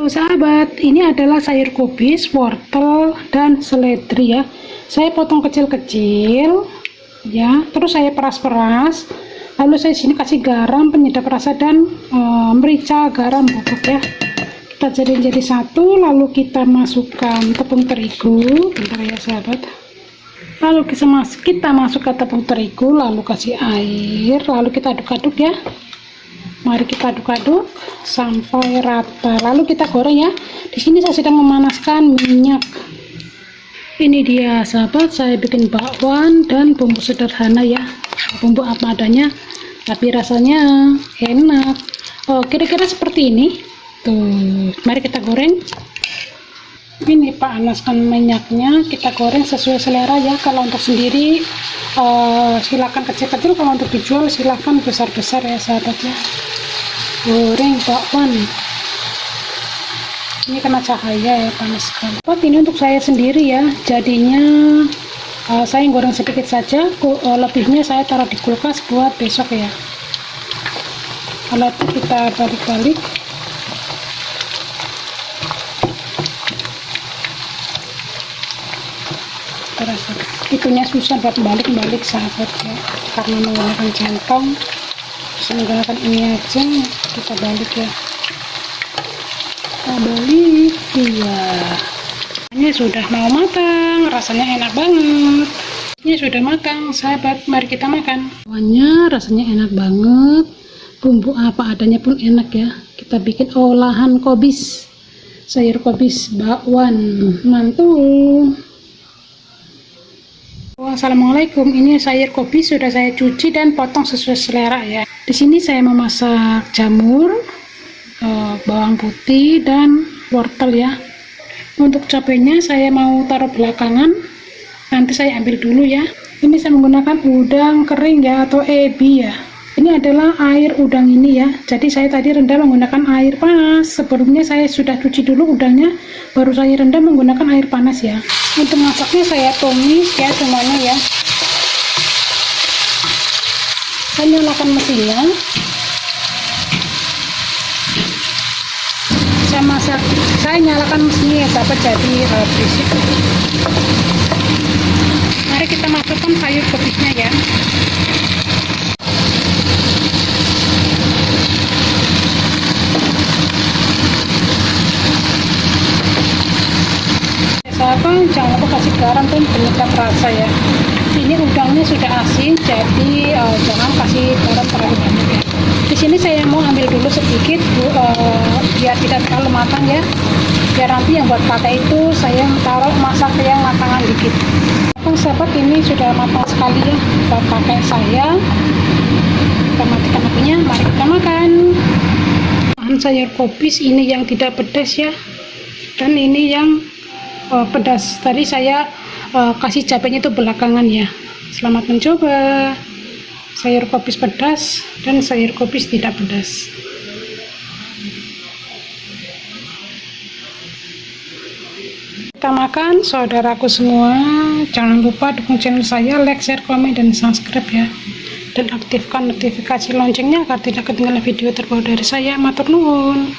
Sahabat, ini adalah sayur kubis, wortel, dan seledri ya. Saya potong kecil-kecil ya, terus saya peras-peras. Lalu saya sini kasih garam, penyedap rasa, dan merica, garam bubuk ya. Kita jadiin jadi satu, lalu kita masukkan tepung terigu. Bentar ya sahabat. Lalu kita masukkan tepung terigu, lalu kasih air, lalu kita aduk-aduk ya. Mari kita aduk-aduk sampai rata. Lalu kita goreng ya. Di sini saya sedang memanaskan minyak. Ini dia sahabat, saya bikin bakwan dan bumbu sederhana ya. Bumbu apa adanya, tapi rasanya enak. Oh, kira-kira seperti ini. Tuh, mari kita goreng. Ini panaskan minyaknya, kita goreng sesuai selera ya. Kalau untuk sendiri silakan kecil-kecil, kalau untuk dijual silakan besar-besar ya sahabat ya. Goreng bakwan ini kena cahaya ya, panas sekali. Ini untuk saya sendiri ya, jadinya saya goreng sedikit saja, lebihnya saya taruh di kulkas buat besok ya. Kalau itu kita balik-balik. Itunya susah buat balik-balik sahabat ya, karena menggunakan centong. Bisa menggunakan ini aja, kita balik ya. Kita balik, iya. Ini sudah mau matang, rasanya enak banget. Ini sudah matang sahabat, mari kita makan. Bakwannya rasanya enak banget, bumbu apa adanya pun enak ya. Kita bikin olahan kobis, sayur kobis bakwan, mantul. Assalamualaikum, ini sayur kobis sudah saya cuci dan potong sesuai selera ya. Di sini saya memasak jamur, bawang putih, dan wortel ya. Untuk cabenya saya mau taruh belakangan, nanti saya ambil dulu ya. Ini saya menggunakan udang kering ya, atau ebi ya. Ini adalah air udang ini ya, jadi saya tadi rendam menggunakan air panas. Sebelumnya saya sudah cuci dulu udangnya, baru saya rendam menggunakan air panas ya. Untuk masaknya saya tumis ya semuanya ya. Saya nyalakan mesinnya, saya nyalakan mesinnya ya sahabat, jadi berisik. Mari kita masukkan sayur kobisnya ya. Sahabat, jangan lupa kasih garam dan penyedap rasa ya. Ini udangnya sudah asin, jadi jangan kasih garam terlalu banyak ya. Di sini saya mau ambil dulu sedikit biar tidak terlalu matang ya. Biar nanti yang buat pakai itu saya taruh masak yang matangan dikit. Sahabat, ini sudah matang sekali ya buat pakai saya. Kita matikan apinya, mari kita makan. Sayur kobis ini yang tidak pedas ya, dan ini yang pedas. Tadi saya kasih cabenya itu belakangan ya. Selamat mencoba sayur kobis pedas dan sayur kobis tidak pedas. Kita makan saudaraku semua. Jangan lupa dukung channel saya, like, share, komen, dan subscribe ya, dan aktifkan notifikasi loncengnya agar tidak ketinggalan video terbaru dari saya. Matur nuwun.